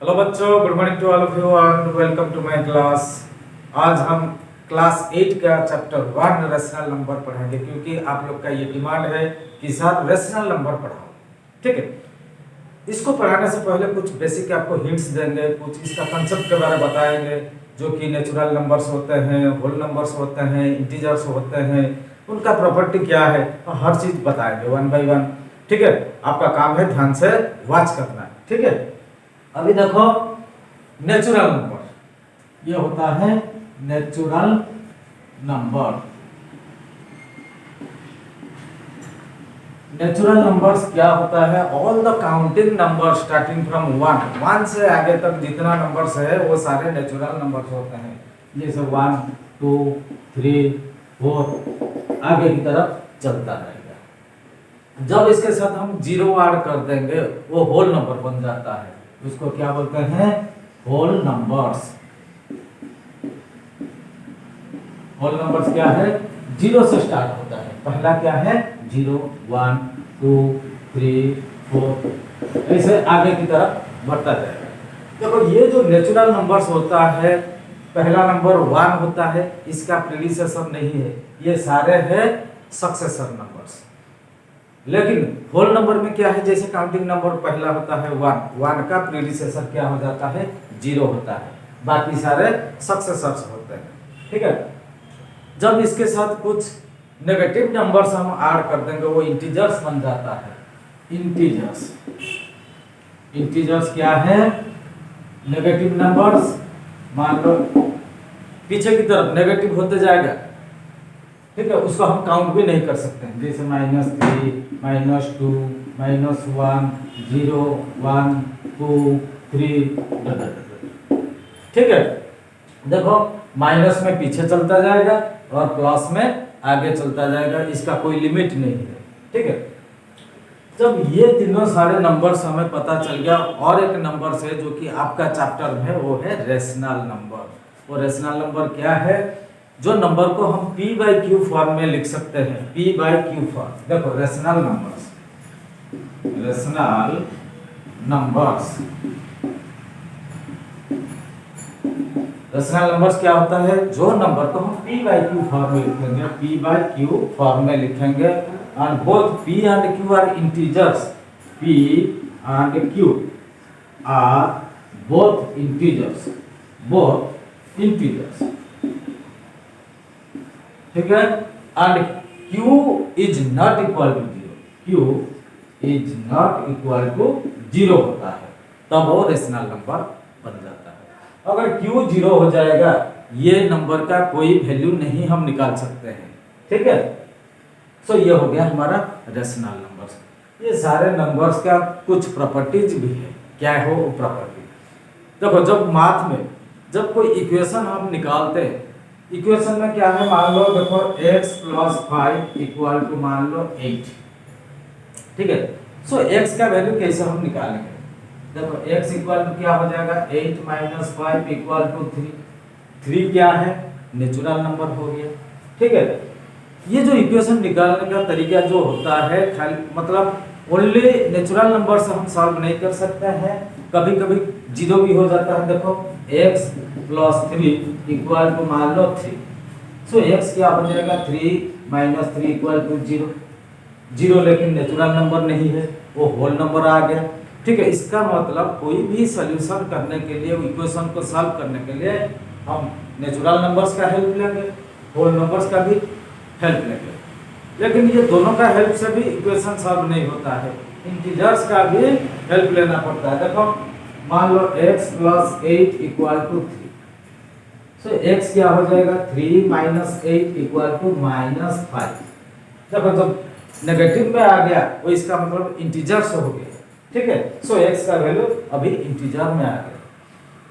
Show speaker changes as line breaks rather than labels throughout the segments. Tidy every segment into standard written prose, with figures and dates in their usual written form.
Hello बच्चों, good morning to all of you and welcome to my class. आज हम class 8 का chapter 1 rational number पढ़ेंगे, क्योंकि आप लोग का ये डिमांड है कि सर रेशनल नंबर पढ़ाओ। ठीक है, इसको पढ़ाने से पहले कुछ बेसिक आपको हिंट्स देंगे, कुछ इसका कंसेप्ट के बारे में बताएंगे, जो कि नेचुरल नंबर्स होते हैं, होल नंबर्स होते हैं, इंटीजर्स होते हैं, उनका प्रॉपर्टी क्या है, तो हर चीज बताएंगे वन बाय वन। ठीक है, आपका काम है ध्यान से वॉच करना। ठीक है, अभी देखो नेचुरल नंबर ये होता है नेचुरल नंबर। नेचुरल नंबर्स क्या होता है? All the counting number starting from one से आगे तक जितना नंबर्स है वो सारे नेचुरल नंबर्स होते हैं। जैसे 1 2 3 4 आगे की तरफ चलता रहेगा। जब इसके साथ हम जीरो ऐड कर देंगे वो होल नंबर बन जाता है, उसको क्या बोलते हैं? Whole numbers. होल नंबर्स क्या है? जीरो से स्टार्ट होता है। पहला क्या है? 0 1 2 3 4 ऐसे आगे की तरफ बढ़ता जाएगा। देखो ये जो नेचुरल नंबर्स होता है, पहला नंबर 1 होता है, इसका प्रीडिसेसर नहीं है, ये सारे हैं सक्सेसर नंबर्स। लेकिन होल नंबर में क्या है? जैसे काउंटिंग नंबर पहला होता है 1 का प्रीडिसेसर क्या हो जाता है? 0 होता है, बाकी सारे सक्सेसर्स होते हैं। ठीक है, जब इसके साथ कुछ नेगेटिव नंबर्स हम ऐड कर देंगे वो इंटीजर्स बन जाता है। इंटीजर्स। इंटीजर्स क्या है? Negative numbers. मान लो पीछे की तरफ नेगेटिव होते जाएगा, ठीक है, उसको हम काउंट भी नहीं कर सकते हैं। जैसे -3 -2 -1 0 1 2 3। ठीक है, देखो माइनस में पीछे चलता जाएगा और प्लस में आगे चलता जाएगा, इसका कोई लिमिट नहीं है। ठीक है, जब ये तीनों सारे नंबर्स हमें पता चल गया, और एक नंबर से जो कि आपका चैप्टर में वो है रेशनल नंबर। वो रेशनल नंबर क्या है? जो नंबर को हम p/q फॉर्म में लिख सकते हैं। p/q form. देखो rational numbers, rational numbers, rational numbers क्या होता है? जो नंबर को हम p/q फॉर्म में लिखेंगे, p/q फॉर्म में लिखेंगे, and both p and q are integers. p and q are both integers, both integers. ठीक है, and q is not equal to 0. q is not equal to 0 होता है, तब वो रेशनल नंबर बन जाता है। अगर q 0 हो जाएगा, ये नंबर का कोई वैल्यू नहीं हम निकाल सकते हैं। ठीक है, सो ये हो गया हमारा रेशनल नंबर्स। ये सारे नंबर्स का कुछ प्रॉपर्टीज भी है। क्या है वो प्रॉपर्टी? देखो जब मैथ में जब कोई इक्वेशन हम निकालते हैं, इक्वेशन में क्या है? मान लो देखो x + 5 इक्वल टू मान लो 8। ठीक है, सो x का वैल्यू कैसे हम निकालेंगे? देखो x इक्वल टू क्या हो जाएगा? 8 - 5 इक्वल टू 3। 3 क्या है? नेचुरल नंबर हो गया। ठीक है, ये जो इक्वेशन निकालने का तरीका जो होता है, खाली मतलब ओनली नेचुरल नंबर से हम सॉल्व नहीं कर सकते हैं, कभी कभी जीरो भी हो जाता है। देखो x + 3 इक्वल टू मान लो 3। सो x क्या हो जाएगा? 3 - 3 इक्वल टू 0। 0 लेकिन नेचुरल नंबर नहीं है, वो होल नंबर आ गया। ठीक है, इसका मतलब कोई भी सॉल्यूशन करने के लिए, इक्वेशन को सॉल्व करने के लिए हम नेचुरल नंबर्स का हेल्प लेंगे, होल नंबर्स का भी हेल्प लेंगे। लेकिन ये दोनों का हेल्प से भी इक्वेशन सॉल्व नहीं होता है, इंटीजर्स का भी हेल्प लेना पड़ता है। देखो मान लो x + 8 equal to 3। So x क्या हो जाएगा? 3 - 8 इक्वल टू -5। देखो जब नेगेटिव में आ गया वो इसका मतलब इंटीजर्स हो गया। ठीक है, सो x का वैल्यू अभी इंटीजर में आ गया।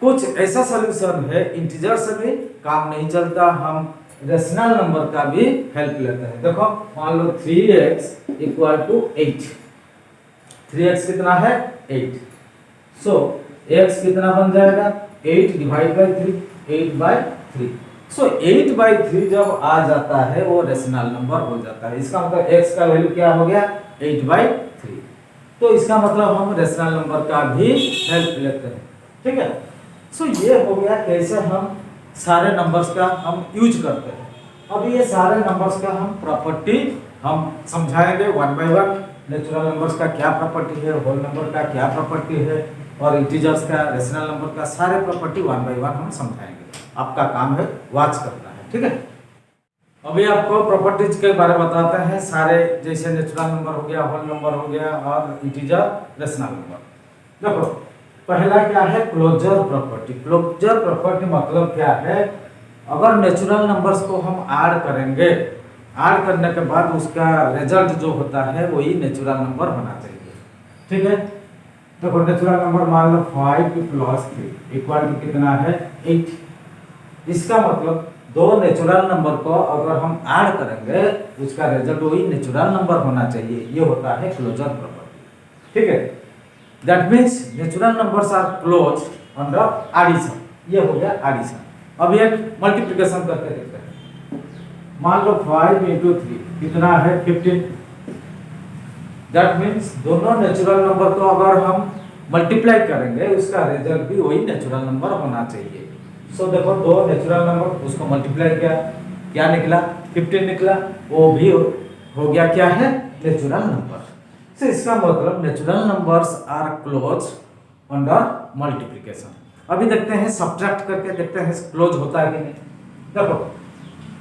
कुछ ऐसा सॉल्यूशन है इंटीजर से भी काम नहीं चलता, हम रेशनल नंबर का भी हेल्प लेते हैं। देखो मान लो 3x इक्वल टू 8। 3x कितना है? 8। सो x कितना बन जाएगा? 8 डिवाइड बाई 3, 8/3। सो 8/3 जब आ जाता है वो रेशनल नंबर हो जाता है। इसका मतलब x का वैल्यू क्या हो गया? 8/3। तो इसका मतलब हम रेशनल नंबर का भी हेल्प लेते हैं। ठीक है। सो ये हो गया कैसे हम सारे नंबर्स का हम यूज करते हैं। अभी ये सारे नंबर्स का हम प्रॉपर्टी हम समझाएंगे one by one. Natural numbers का क्या प्रॉपर्टी है, होल नंबर का क्या प्रॉपर्टी है, और इंटीजर्स का, रेशनल नंबर का सारे प्रॉपर्टी वन बाय वन हम समझाएंगे। आपका काम है वॉच करना है, ठीक है। अभी आपको प्रॉपर्टीज के बारे में बताते हैं सारे, जैसे नेचुरल नंबर हो गया, होल नंबर हो गया और इंटीजर, रेशनल नंबर। देखो पहला क्या है, क्लोजर प्रॉपर्टी। क्लोजर प्रॉपर्टी मतलब क्या है, अगर नेचुरल नंबर्स को हम ऐड करेंगे, ऐड करने के बाद उसका रिजल्ट जो होता है वही नेचुरल नंबर होना चाहिए, ठीक है। देखो नेचुरल नंबर मान लो 5 + 3 इक्वल टू कितना है 8। इसका मतलब दो नेचुरल नंबर को अगर हम ऐड करेंगे उसका रिजल्ट वही नेचुरल नंबर होना चाहिए, ये होता है क्लोजर प्रॉपर्टी, ठीक है। That means natural numbers are close under addition, ये हो गया एडिशन। अब एक मल्टीप्लिकेशन करके देखते हैं। मान लो 5 × 3 कितना है 15। दैट मीन्स दोनों नेचुरल नंबर को अगर हम मल्टीप्लाई करेंगे उसका रिजल्ट भी वही नेचुरल नंबर होना चाहिए। सो देखो दो नेचुरल नंबर उसको मल्टीप्लाई किया, क्या निकला 15 निकला, वो भी हो गया क्या है नेचुरल नंबर। सो इसका मतलब natural numbers are close under multiplication. अभी देखते हैं सब्ट्रैक्ट करके देखते हैं क्लोज होता है कि नहीं। देखो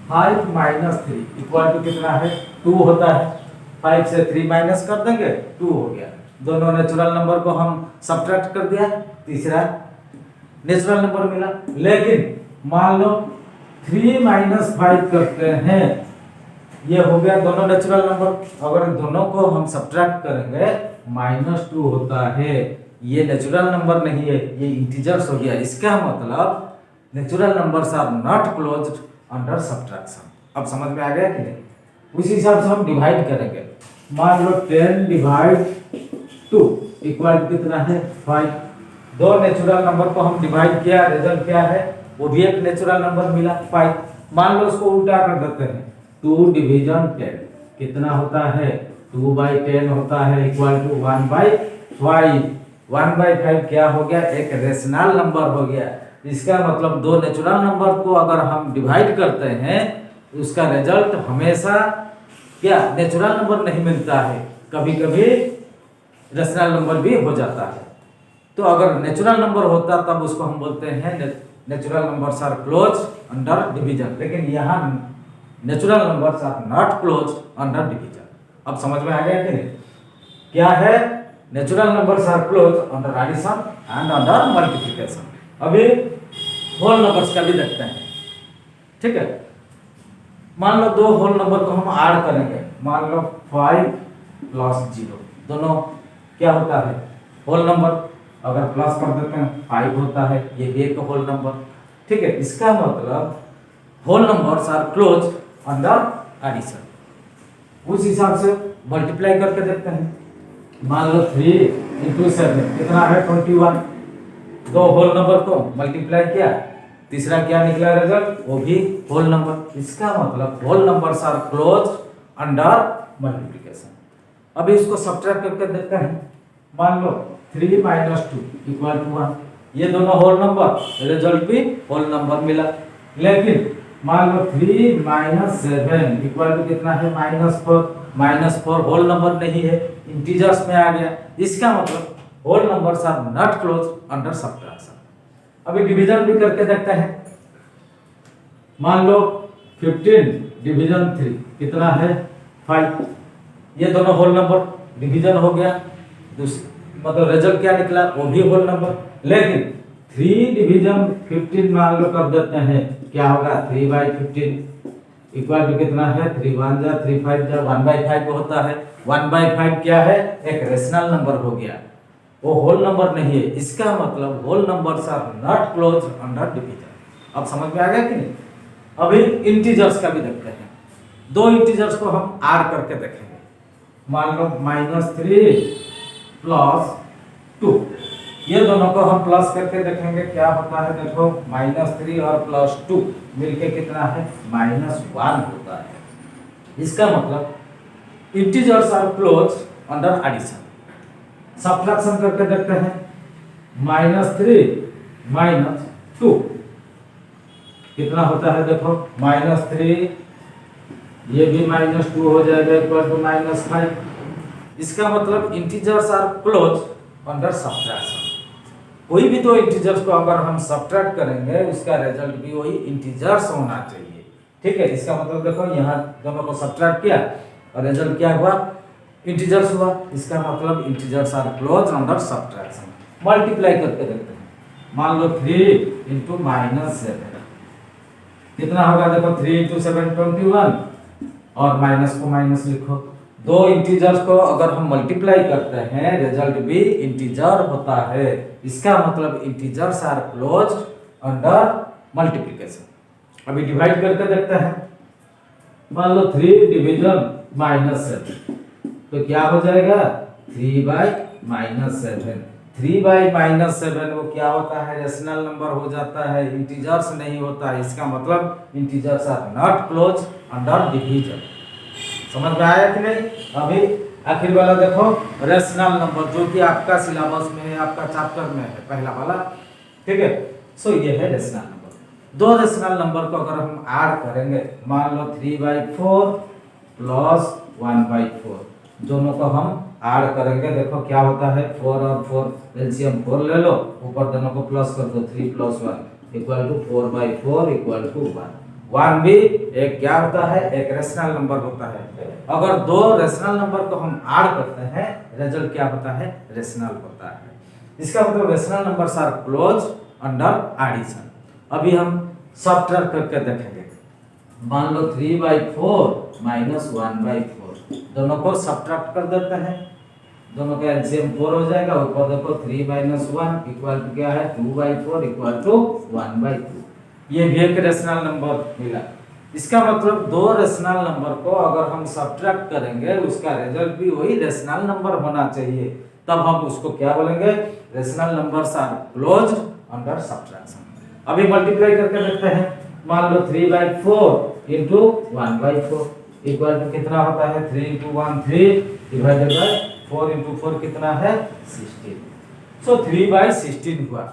5 - 3 इक्वल टू कितना है 2 होता है। 5 से 3 माइनस कर देंगे 2 हो गया। दोनों नेचुरल नंबर को हम सब्ट्रैक्ट कर दिया, तीसरा नेचुरल नंबर मिला। लेकिन मान लो 3 - 5 करते हैं, ये हो गया दोनों नेचुरल नंबर। अगर दोनों को हम सब्ट्रैक्ट करेंगे -2 होता है, ये नेचुरल नंबर नहीं है, ये इंटीजर्स हो गया। इसका मतलब natural numbers are not closed under subtraction. अब समझ में आ गया कि नहीं। उसी हिसाब से हम डिवाइड करेंगे। मान लो 10 / 2 इक्वल कितना है 5। दो नेचुरल नंबर को हम डिवाइड किया, रिजल्ट क्या है, वो भी एक नेचुरल नंबर मिला 5। मान लो उसको उल्टा कर देते हैं, 2 / 10 कितना होता है 2/10 होता है इक्वल टू 1/5। 1/5 क्या हो गया, एक रेशनल नंबर हो गया। इसका मतलब दो नेचुरल नंबर को अगर हम डिवाइड करते हैं उसका रिजल्ट हमेशा क्या नेचुरल नंबर नहीं मिलता है, कभी कभी रेशनल नंबर भी हो जाता है। तो अगर नेचुरल नंबर होता तब उसको हम बोलते हैं natural numbers are close under division. लेकिन यहाँ natural numbers are not close under division. अब समझ में आ गया कि नहीं। क्या है, natural numbers are close under addition and under multiplication. अभी होल नंबर्स का भी देखते हैं, ठीक है। मान लो दो होल नंबर को हम ऐड करेंगे, मान लो 5 + 0, दोनों क्या होता है होल नंबर। अगर प्लस कर देते हैं 5 होता है, ये एक होल नंबर, ठीक है। इसका मतलब whole numbers are close under addition. उस हिसाब से मल्टीप्लाई करके देखते हैं। मान लो 3 × 7 कितना है 21। दो होल नंबर को मल्टीप्लाई किया, तीसरा क्या निकला रिजल्ट, वो भी होल नंबर। इसका मतलब whole numbers are close under multiplication. अभी इसको सब्ट्रैक्ट करके देखते हैं। मान लो 3 - 2 इक्वल टू 1, ये दोनों होल नंबर, रिजल्ट भी होल नंबर मिला। लेकिन मान लो 3 - 7 इक्वल टू कितना है -4 होल नंबर नहीं है, इंटीजर्स में आ गया। इसका मतलब whole numbers are not close under subtraction. अभी डिवीजन भी करके देखते हैं। मान लो 15 / 3 कितना है 5। ये दोनों होल नंबर, डिवीजन हो गया, मतलब रिजल्ट क्या निकला, वो भी होल नंबर। लेकिन 3 / 15 मान लो कर देते हैं, क्या होगा 3/15 इक्वल टू कितना है 3 × 1 = 3 × 5 = 1/5 होता है। 1/5 क्या है, एक रेशनल नंबर हो गया, वो होल नंबर नहीं है। इसका मतलब whole numbers are not close under division. अब समझ में आ गया कि नहीं। अभी इंटीजर्स का भी देखते हैं। दो इंटीजर्स को हम ऐड करके देखेंगे। मान लो -3 + 2, ये दोनों को हम प्लस करके देखेंगे क्या होता है। देखो -3 और +2 मिलके कितना है -1 होता है। इसका मतलब integers are close under addition. Subtraction करके देखते हैं। -3 -2 कितना होता है देखो -3, ये भी -2 हो जाएगा इक्वल टू -5। इसका मतलब integers are close under subtraction. कोई भी दो इंटीजर्स को अगर हम सब्ट्रैक्ट करेंगे उसका रिजल्ट भी वही इंटीजर्स होना चाहिए। ठीक है, इसका मतलब देखो यहाँ दोनों को सब्ट्रैक्ट किया और रिजल्ट क्या हुआ, इंटीजर्स हुआ। इसका मतलब integers are close under subtraction. Multiply करके देखते हैं, मान लो 3 इंटू -7 कितना होगा देखो 3 इंटू 7 21 और माइनस को माइनस लिखो। दो इंटीजर्स को अगर हम मल्टीप्लाई करते हैं रिजल्ट भी इंटीजर होता है। इसका मतलब integers are close under multiplication. अभी डिवाइड करके देखते हैं, मान लो 3 डिवीजन -7 तो क्या हो जाएगा 3/-7। 3/-7 वो क्या होता है, रेशनल नंबर हो जाता है, इंटीजर्स नहीं होता है। इसका मतलब integers are not close under division. समझ में आया कि नहीं? अभी आखिर वाला देखो रेशनल नंबर, जो कि आपका सिलेबस में है, आपका चैप्टर में है, पहला वाला। ठीक है, सो ये है रेशनल नंबर। दो रेशनल नंबर को अगर हम ऐड करेंगे, मान लो 3/4 प्लस 1/4, दोनों को हम ऐड करेंगे, देखो क्या होता है 4 और 4 एलसीएम 4 ले लो, ऊपर दोनों को प्लस कर दो, 3 + 1 इक्वल टू 4/4 इक्वल टू 1। 1 भी एक क्या होता है, एक रेशनल नंबर होता है। अगर दो रेशनल नंबर को हम ऐड करते हैं रिजल्ट क्या होता है, रेशनल होता है। इसका मतलब rational numbers are close under addition. अभी हम सब्ट्रैक्ट करके देखेंगे, मान लो 3/4 - 1/4, दोनों को सब्ट्रैक्ट कर देते हैं, दोनों का एलसीएम 4 हो जाएगा। ऊपर देखो 3 - 1 इक्वल टू क्या है 2/4 इक्वल टू 1/2। ये भी एक रेशनल नंबर मिला। इसका मतलब दो रेशनल नंबर को अगर हम सब्ट्रैक्ट करेंगे उसका रिजल्ट भी वही रेशनल नंबर होना चाहिए, तब हम उसको क्या बोलेंगे, rational numbers are closed under subtraction. अभी मल्टीप्लाई करके देखते हैं, मान लो 3/4 इंटू 1/4 इक्वल टू कितना होता है 3 इंटू 1 3 डिवाइडेड बाय 4 इंटू 4 कितना है 16। सो 3/16 हुआ।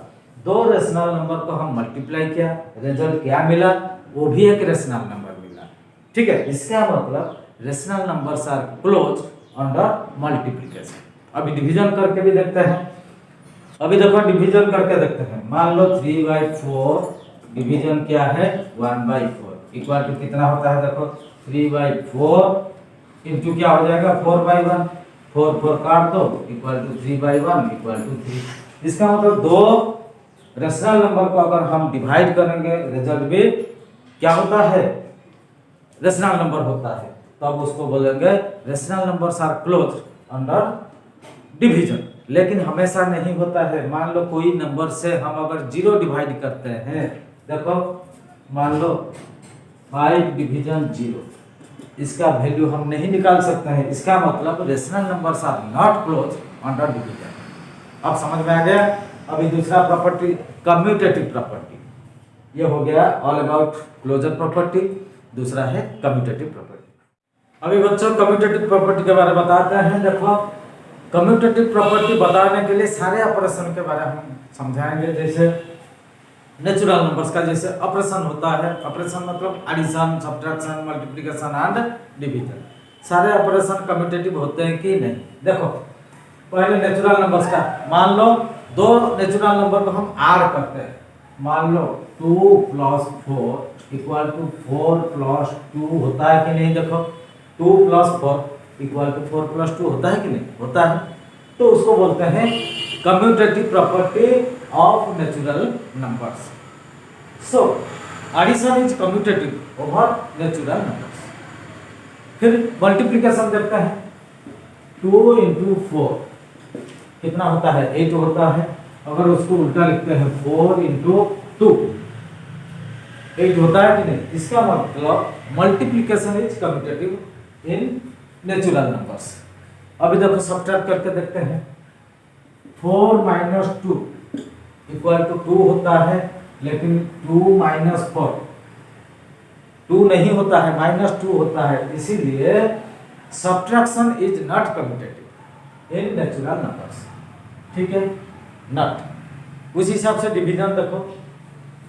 दो रेशनल नंबर को हम मल्टीप्लाई किया, रिजल्ट क्या मिला, वो भी एक रेशनल नंबर मिला। ठीक है, इसका मतलब rational numbers are close under multiplication. अभी डिवीजन करके भी देखते हैं। अभी देखो डिवीजन करके देखते हैं, मान लो 3/4 डिवीजन क्या है 1/4 इक्वल टू कितना होता है देखो 3/4 इंटू क्या हो जाएगा 4/1, 4 काट दो इक्वल टू 3/1 इक्वल टू 3। इसका मतलब दो रेशनल नंबर को अगर हम डिवाइड करेंगे रिजल्ट भी क्या होता है, रेशनल नंबर होता है, तब उसको बोलेंगे rational numbers are close under division. लेकिन हमेशा नहीं होता है। मान लो कोई नंबर से हम अगर 0 डिवाइड करते हैं, देखो मान लो 5 डिवीजन 0, इसका वैल्यू हम नहीं निकाल सकते हैं। इसका मतलब rational numbers are not close under division. अब समझ में आ गया? अभी दूसरा प्रॉपर्टी कम्यूटेटिव प्रॉपर्टी, ये हो गया ऑल अबाउट क्लोजर प्रॉपर्टी। दूसरा है कम्यूटेटिव प्रॉपर्टी। अभी बच्चों कम्यूटेटिव प्रॉपर्टी के बारे में बताते हैं। देखो कम्यूटेटिव प्रॉपर्टी बताने के लिए सारे ऑपरेशन के बारे में हम समझाएंगे। जैसे नेचुरल नंबर्स का जैसे ऑपरेशन होता है, ऑपरेशन मतलब addition, subtraction, multiplication and division, सारे ऑपरेशन कम्यूटेटिव होते हैं कि नहीं। देखो पहले नेचुरल नंबर्स का, मान लो दो नेचुरल नंबर को हम ऐड करते हैं, मान लो 2 + 4 इक्वल टू 4 + 2 होता है कि नहीं। देखो 2 + 4 इक्वल टू 4 + 2 होता है कि नहीं, होता है। तो उसको बोलते हैं commutative property of natural numbers. So addition is commutative over natural numbers. फिर मल्टीप्लिकेशन देखते हैं, 2 × 4 कितना होता है 8 होता है। अगर उसको उल्टा लिखते हैं 4 × 2 8 होता है कि नहीं। इसका मतलब multiplication is commutative in natural numbers. अभी देखो सब्ट्रैक्ट करके देखते हैं, 4 - 2 इक्वल टू 2 होता है, लेकिन 2 - 4 2 नहीं होता है, -2 होता है। इसीलिए subtraction is not commutative in natural numbers. ठीक है, नॉट। उस हिसाब से डिवीजन देखो,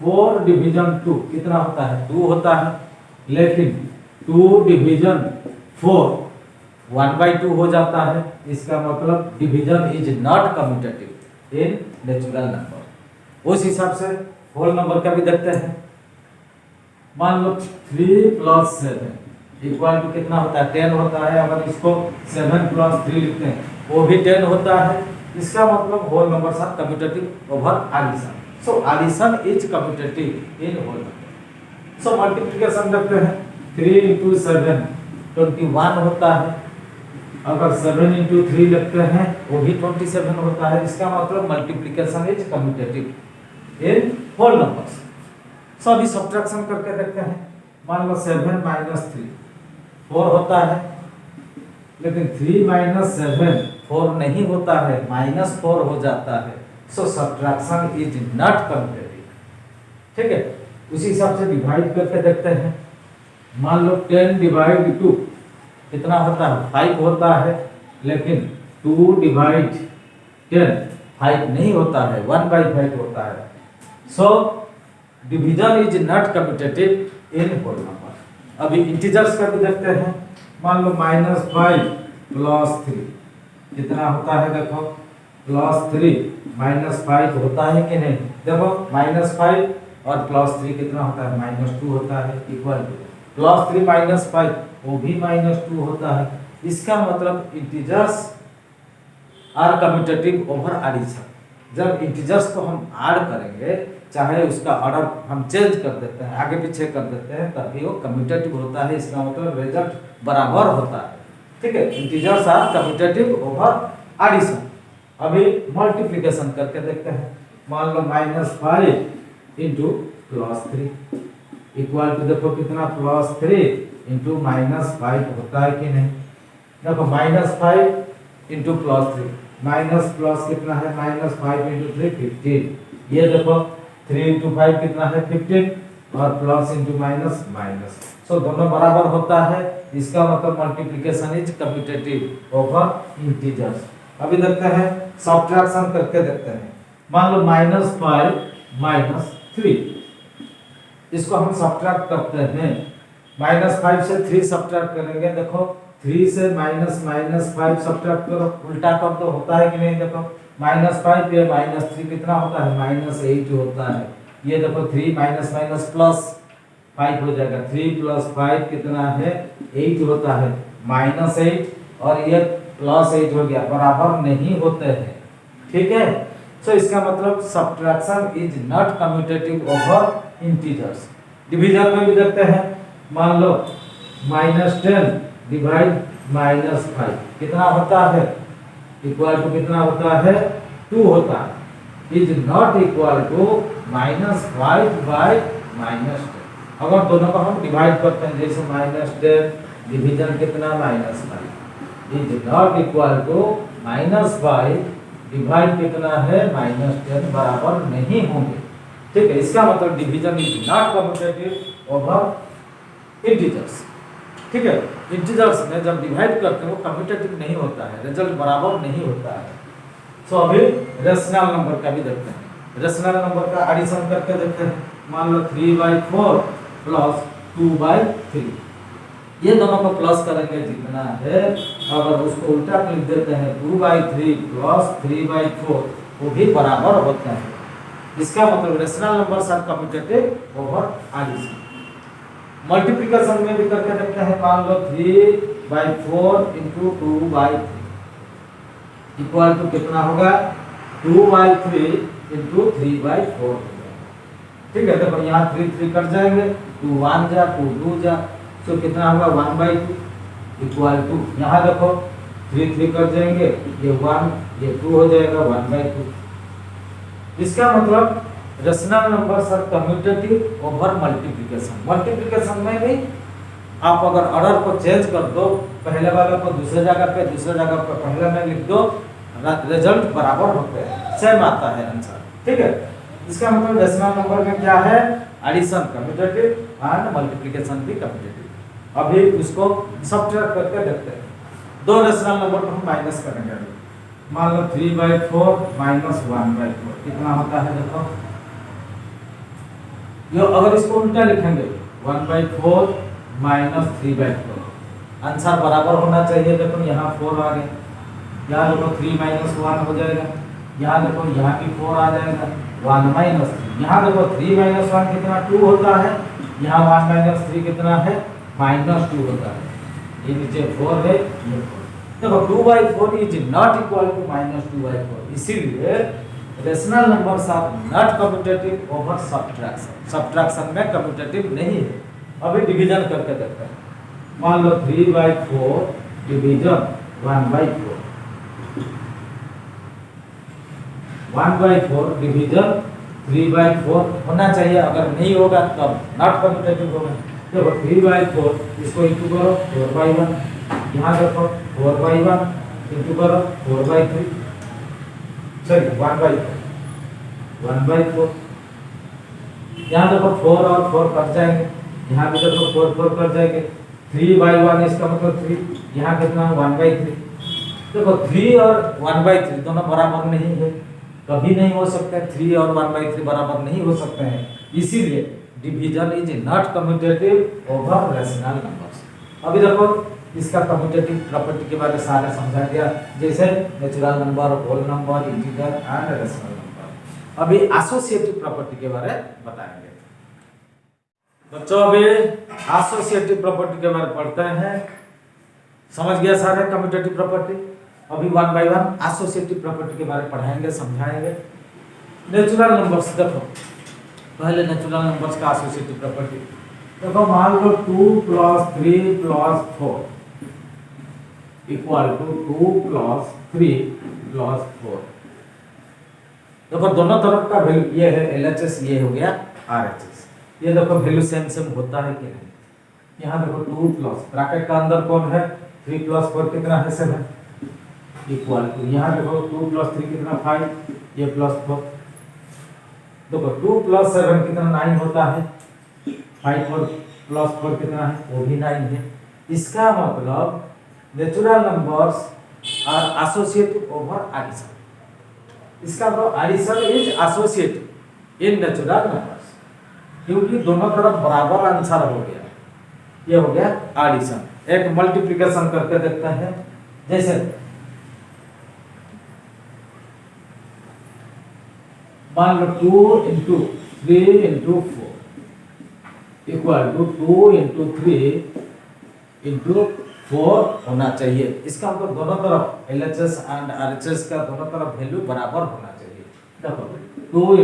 4 डिवीजन 2 कितना होता है? 2 होता है, लेकिन 2 डिवीजन 4 1/2 हो जाता है। इसका मतलब division is not commutative in natural number. उस हिसाब से होल नंबर का भी देखते हैं। मान लो 3 + 7 इक्वल टू कितना होता है? 10 होता है। अगर इसको 7 + 3 लिखते हैं वो भी 10 होता है। इसका मतलब whole number are commutative over addition. So addition is commutative in whole number. So multiplication देखते हैं। 3 × 7 21 होता है। अगर 7 × 3 लिखते हैं वो भी 27 होता है। इसका मतलब multiplication is commutative in whole numbers. So अभी सब्ट्रैक्शन करके देखते हैं। मान लो 7 - 3 4 होता है, लेकिन 3 - 7 4 नहीं होता है, -4 हो जाता है। सो सब्ट्रैक्शन इज नॉट कम्यूटेटिव। ठीक है, उसी हिसाब से डिवाइड करके देखते हैं। मान लो 10 / 2 कितना होता है? 5 होता है, लेकिन 2 / 10 5 नहीं होता है, 1/5 होता है। So division is not commutative in whole number. अभी इंटीजर्स का भी देखते हैं। मान लो -5 + 3 कितना होता है? देखो +3 -5 होता है कि नहीं? देखो -5 और +3 कितना होता है? -2 होता है। इक्वल टू +3 - 5 वो भी -2 होता है। इसका मतलब integers are commutative over addition. जब इंटीजर्स को हम ऐड करेंगे, चाहे उसका ऑर्डर हम चेंज कर देते हैं, आगे पीछे कर देते हैं, तभी वो कम्यूटेटिव होता है। इसका मतलब रिजल्ट बराबर होता है। ठीक है, integers are commutative over addition. अभी मल्टीप्लिकेशन करके देखते हैं। मान लो -5 × +3 इक्वल टू देखो कितना? +3 × -5 होता है कि नहीं? देखो -5 × +3 माइनस प्लस कितना है? -5 × 3 15। ये देखो 3 × 5 कितना है? 15 और प्लस इंटू माइनस माइनस। सो दोनों बराबर होता है। इसका मतलब multiplication is commutative over integers. अभी देखते हैं सब्ट्रैक्शन करके देखते हैं। मान लो -5 - 3 इसको हम सब्ट्रैक्ट करते हैं। -5 से 3 सब्ट्रैक्ट करेंगे। देखो 3 से -5 सब्ट्रैक्ट करो, उल्टा कर दो, होता है कि नहीं? देखो -5 पे -3 कितना होता है? -8 होता है। ये देखो 3 -5 हो जाएगा। 3 + 5 कितना है? 8 होता है। -8 और ये +8 हो गया, बराबर नहीं होते हैं। ठीक है, सो इसका मतलब subtraction is not commutative over integers. Division में भी देखते हैं। मान लो -10 डिवाइड -5 कितना होता है? इक्वल टू कितना होता है? 2 होता है। Is not equal to -5 by -10। अगर दोनों को हम डिवाइड करते हैं, जैसे -10 डिवीजन कितना? -5 is not equal to -5 divide कितना है? -10 बराबर नहीं होंगे। ठीक है, इसका मतलब division is not commutative over integers. ठीक है, इंटीजर्स में जब डिवाइड करते हैं वो कम्यूटेटिव नहीं होता है, रिजल्ट बराबर नहीं होता है। सो अभी रेशनल नंबर का भी देखते हैं। रेशनल नंबर का एडिशन करके देखते हैं। मान लो 3/4 प्लस 2/3, ये दोनों को प्लस करेंगे जितना है, अगर उसको उल्टा लिख देते हैं 2/3 प्लस 3/4 वो भी बराबर होता है। इसका मतलब rational numbers are commutative over addition. Multiplication में भी करके देखते हैं। मान लो 3/4 × 2/3 इक्वल टू कितना होगा? 2/3 × 3/4 होगा। ठीक है, देखो यहाँ 3 कट जाएंगे, 2 1 जा, 2 2 जा, तो कितना होगा? 1/2 इक्वल टू यहाँ देखो 3 कट जाएंगे, ये 1 ये 2 हो जाएगा 1/2। इसका मतलब rational numbers are commutative over multiplication. Multiplication में भी आप अगर ऑर्डर को चेंज कर दो, पहले वाले को दूसरे जगह पे, दूसरे जगह पे पहले में लिख दो, रिजल्ट बराबर होते हैं, सेम आता है आंसर। ठीक है, इसका मतलब रेशनल नंबर में क्या है? एडिशन कम्यूटेटिव एंड मल्टीप्लिकेशन भी कम्यूटेटिव। अभी उसको सब्ट्रैक्ट करके देखते हैं। दो रेशनल नंबर को हम माइनस करेंगे। अभी मान लो 3/4 माइनस 1/4 कितना होता है देखो, ये अगर इसको उल्टा लिखेंगे 1/4 माइनस 3/4 आंसर बराबर होना चाहिए। देखो यहाँ 4 आ गया, यहाँ देखो 3 माइनस 1 हो जाएगा, यहाँ देखो यहाँ भी 4 आ जाएगा, 1 माइनस 3, यहाँ देखो 3 माइनस 1 कितना 2 होता है, यहाँ 1 माइनस 3 कितना है -2 होता है, ये नीचे 4 है, ये 4। देखो 2/4 इज नॉट इक्वल टू -2/4, इसीलिए rational numbers are not commutative over subtraction, subtraction में कम्यूटेटिव नहीं है। अभी डिवीजन करके देखते हैं, मान लो 3/4 डिवीजन 1/4, 1/4 डिवीजन 3/4 होना चाहिए, अगर नहीं होगा तब नॉट कम्यूटेटिव होगा। देखो 3/4 इसको इंटू करो 4/1, यहाँ देखो 4/1 इंटू करो 4/3, सॉरी 1/4, यहाँ देखो 4 और 4 कट जाएंगे, यहाँ भी देखो 4 कट जाएंगे, 3/1 इसका मतलब 3, यहाँ कितना 1/3। देखो 3 और 1/3 दोनों बराबर नहीं है, कभी नहीं हो सकते, 3 और 1/3 बराबर नहीं हो सकते हैं, इसीलिए division is not commutative over rational numbers. अभी देखो इसका कम्यूटेटिव प्रॉपर्टी के बारे में सारा समझा दिया, जैसे natural number, whole number, integer and rational number. अभी एसोसिएटिव प्रॉपर्टी के बारे में बताएंगे। बच्चों अभी एसोसिएटिव प्रॉपर्टी के बारे में पढ़ते हैं, समझ गया सारे कम्यूटेटिव प्रॉपर्टी। अभी 1 बाय 1 एसोसिएटिव प्रॉपर्टी के बारे में पढ़ाएंगे, समझाएंगे। नेचुरल नंबर्स देखो, पहले नेचुरल नंबर्स का एसोसिएटिव प्रॉपर्टी देखो, मान लो 2 + 3 + 4 इक्वल टू 2 + 3 + 4। देखो दोनों तरफ का वैल्यू ये है LHS, ये हो गया RHS, ये देखो वैल्यू सेम सेम होता है कि नहीं। यहाँ देखो 2 प्लस ब्रैकेट का अंदर कौन है 3 + 4 कितना है 7 इक्वल टू, यहाँ देखो 2 + 3 कितना 5, ये +4, देखो 2 + 7 कितना 9 होता है, 5 और +4 कितना है वो भी 9 है। इसका मतलब natural numbers are associative over addition, इसका मतलब addition is associative in natural numbers, क्योंकि दोनों तरफ बराबर आंसर हो गया, ये हो गया एडिशन। एक मल्टीप्लिकेशन करके देखते हैं, जैसे मान लो 2 × 3 × 4 इक्वल टू 2 × 3 × 4 होना चाहिए। इसका मतलब दोनों तरफ LHS एंड RHS का दोनों तरफ वैल्यू बराबर होना चाहिए। देखो 2 ×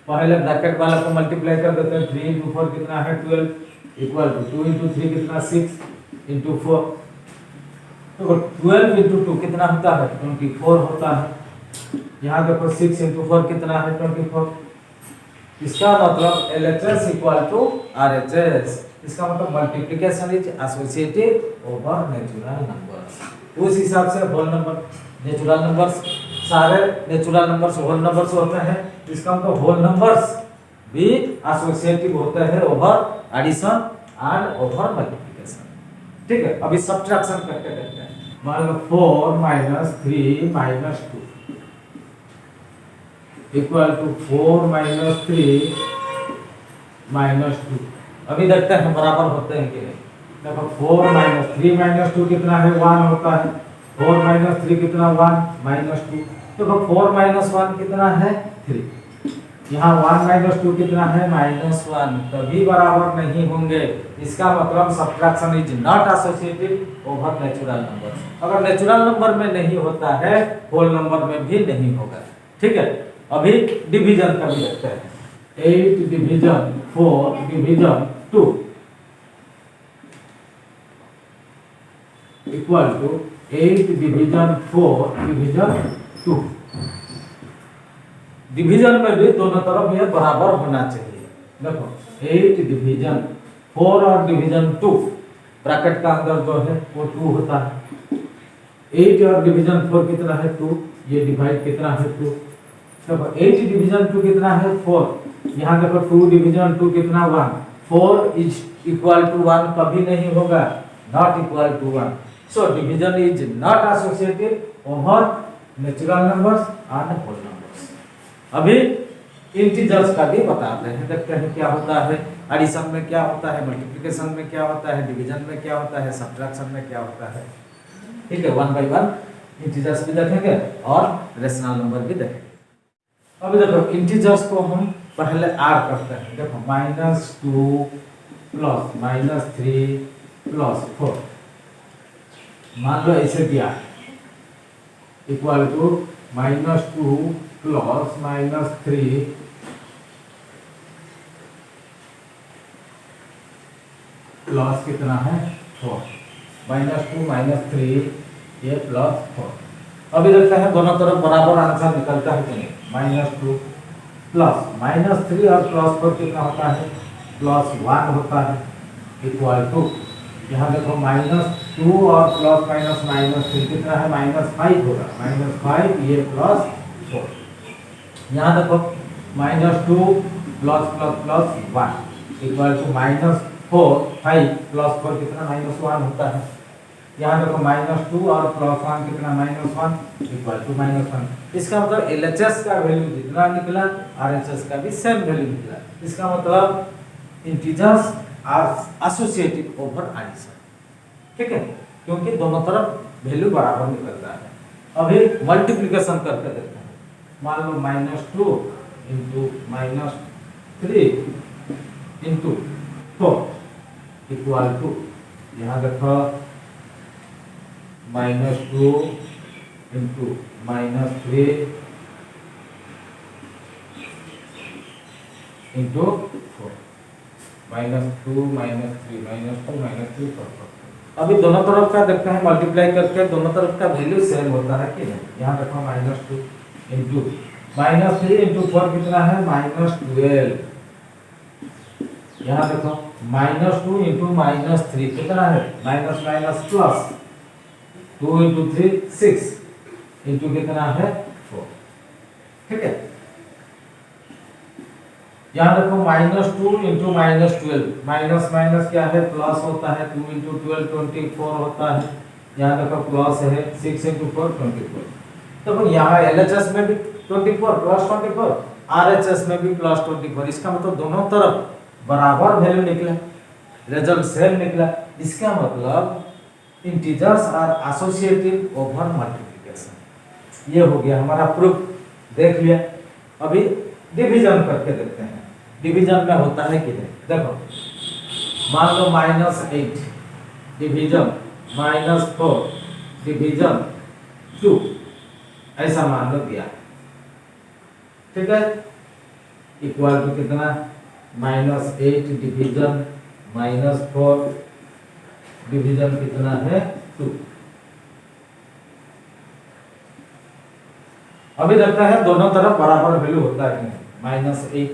पहले ब्रैकेट वाला को मल्टीप्लाई कर देते हैं, 3 × 4 कितना है 12 इक्वल टू 2 × 3 कितना 6 × 4, तो 12 × 2 कितना होता है 24 होता है। यहाँ देखो 6 × 4 कितना है 24। इसका मतलब LHS इक्वल टू RHS, इसका मतलब multiplication is associative over natural numbers. उस हिसाब से होल नंबर, नेचुरल नंबर्स सारे नेचुरल नंबर्स होल नंबर्स होते हैं, इसका मतलब होल नंबर्स भी एसोसिएटिव होते हैं over addition and over multiplication. ठीक है, अभी सब्ट्रैक्शन करके देखते हैं। मान लो 4 - 3 - 2 इक्वल टू 4 - 3 - 2। अभी देखते हैं बराबर होते हैं कि नहीं। देखो 4 - 3 - 2 कितना है 1 होता है, 4 - 3 कितना 1 - 2, देखो 4 - 1 कितना है 3, यहाँ 1 - 2 कितना है -1, तभी बराबर नहीं होंगे। इसका मतलब subtraction is not associative over natural number. अगर नेचुरल नंबर में नहीं होता है, होल नंबर में भी नहीं होगा। ठीक है, अभी डिवीजन का भी देखते हैं। 8 division 4 division 2 equal to 8 division 4 division 2। Division में भी दोनों तरफ ये बराबर होना चाहिए। देखो 8 डिवीजन 4 और डिवीजन 2 ब्रैकेट का अंदर जो है वो 2 होता है। 8 और डिवीजन 4 कितना है 2, ये डिवाइड कितना है 2। देखो 8 डिवीजन 2 कितना है 4, यहाँ देखो 2 डिवीजन 2 कितना 1, 4 इज इक्वल टू 1 कभी नहीं होगा, not equal to 1। So division is not associative over natural numbers and whole numbers. अभी इंटीजर्स का भी बताते हैं, देखते हैं क्या होता है, एडिशन में क्या होता है, मल्टीप्लिकेशन में क्या होता है, डिवीजन में क्या होता है, सब्ट्रैक्शन में क्या होता है। ठीक है, वन बाय वन इंटीजर्स भी देखेंगे और रेशनल नंबर भी देखेंगे। अभी देखो इंटीजर्स को हम पहले ऐड करते हैं। देखो -2 प्लस -3 प्लस 4, मान लो ऐसे दिया इक्वल टू -2 प्लस -3 प्लस कितना है 4, -2 -3 ये प्लस 4। अभी देखते हैं दोनों तरफ बराबर आंसर निकलता है कि नहीं। -2 प्लस -3 और प्लस 4 कितना होता है +1 होता है, इक्वल टू यहाँ देखो -2 और प्लस -3 कितना है -5 होगा, -5 ये प्लस 4। यहाँ देखो -2 plus plus plus 1 equal to -4 5 plus 4 कितना -1 होता है। यहाँ देखो -2 और +1 कितना -1 इक्वल टू -1। इसका मतलब LHS का वैल्यू जितना निकला RHS का भी सेम वैल्यू निकला। इसका मतलब integers are associative over addition. ठीक है, क्योंकि दोनों तरफ वैल्यू बराबर निकलता है। अभी मल्टीप्लिकेशन करके देखते हैं। मान लो -2 इंटू -3 इंटू 4 इक्वल टू यहाँ देखो -2 इंटू -3 इंटू 4, -2 -3 -2 -3 4। अभी दोनों तरफ का देखते हैं मल्टीप्लाई करके दोनों तरफ का वैल्यू सेम होता है कि नहीं। यहाँ देखो -2 इंटू -3 इंटू 4 कितना है -12। यहाँ देखो -2 इंटू -3 कितना है minus minus plus 2 into 3 6 into कितना है 4। ठीक है, यहाँ देखो -2 इंटू -12 माइनस माइनस क्या है प्लस होता है, 2 इंटू 12 24 होता है। यहाँ देखो प्लस है 6 इंटू 4 24। तो यहाँ LHS में भी 24 प्लस 24, RHS में भी प्लस 24। इसका मतलब दोनों तरफ बराबर वैल्यू निकला, रिजल्ट सेम निकला। इसका मतलब integers are associative over multiplication. ये हो गया हमारा प्रूफ, देख लिया। अभी डिवीजन करके देखते हैं, डिवीजन में होता है कि नहीं। देखो मान लो -8 डिवीजन -4 डिवीजन 2 ऐसा मान लो दिया। ठीक है, इक्वल टू कितना -8 डिवीजन -4 डिवीजन कितना है 2। अभी देखते हैं दोनों तरफ बराबर वैल्यू होता है कि नहीं। -8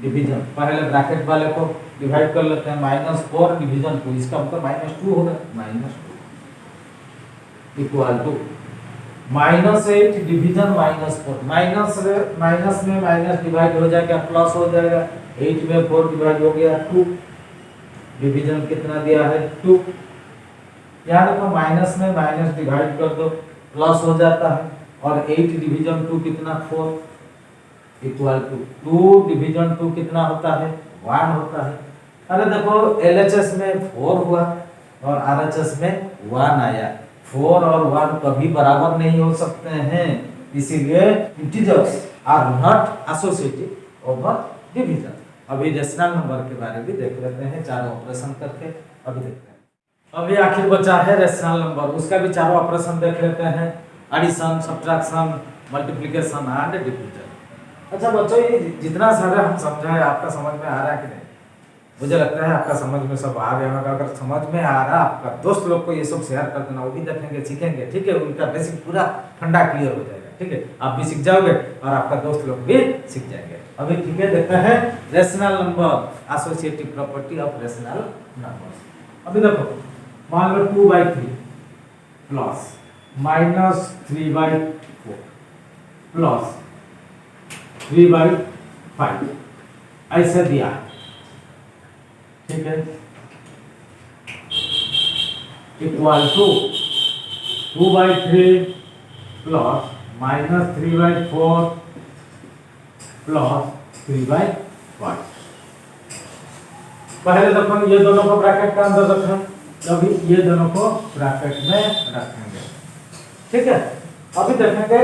डिवीजन पहले ब्रैकेट वाले को डिवाइड कर लेते हैं, -4 डिवीजन 2, इसका मतलब -2 होगा, -2 इक्वल टू -8 डिवीजन -4। माइनस में माइनस डिवाइड हो जाएगा प्लस हो जाएगा, 8 में 4 डिवाइड हो गया 2, डिवीजन कितना दिया है 2। यहाँ देखो माइनस में माइनस डिवाइड कर दो प्लस हो जाता है, और 8 डिवीजन 2 कितना 4 इक्वल टू 2 डिवीजन 2 कितना होता है 1 होता है। अरे देखो LHS में 4 हुआ और RHS में 1 आया, 4 और 1 कभी बराबर नहीं हो सकते हैं, इसीलिए integers are not associative over division. अभी रेशनल नंबर के बारे में देख लेते हैं, चारों ऑपरेशन करके अभी देखते हैं। अभी आखिर बचा है रेशनल नंबर, उसका भी चारों ऑपरेशन देख लेते हैं, addition, subtraction, multiplication and division. अच्छा बच्चों, ये जितना सारा हम समझाए आपका समझ में आ रहा है कि नहीं? मुझे लगता है आपका समझ में सब आ गया होगा। अगर समझ में आ रहा है, आपका दोस्त लोग को ये सब शेयर कर देना, वो भी देखेंगे सीखेंगे। ठीक है, उनका बेसिक पूरा फंडा क्लियर हो जाएगा। ठीक है, आप भी सीख जाओगे और आपका दोस्त लोग भी सीख जाएंगे। अभी ठीक है, देखते हैं rational number, associative property of rational numbers. अभी देखो मान लो 2/3 प्लस -3/4 प्लस 3/5 ऐसे दिया। ठीक है, इक्वल टू 2/3 प्लस -3/4 प्लस 3/5। पहले देखो ये दोनों को ब्रैकेट का अंदर रखें, अभी ये दोनों को ब्रैकेट में रखेंगे। ठीक है, अभी देखेंगे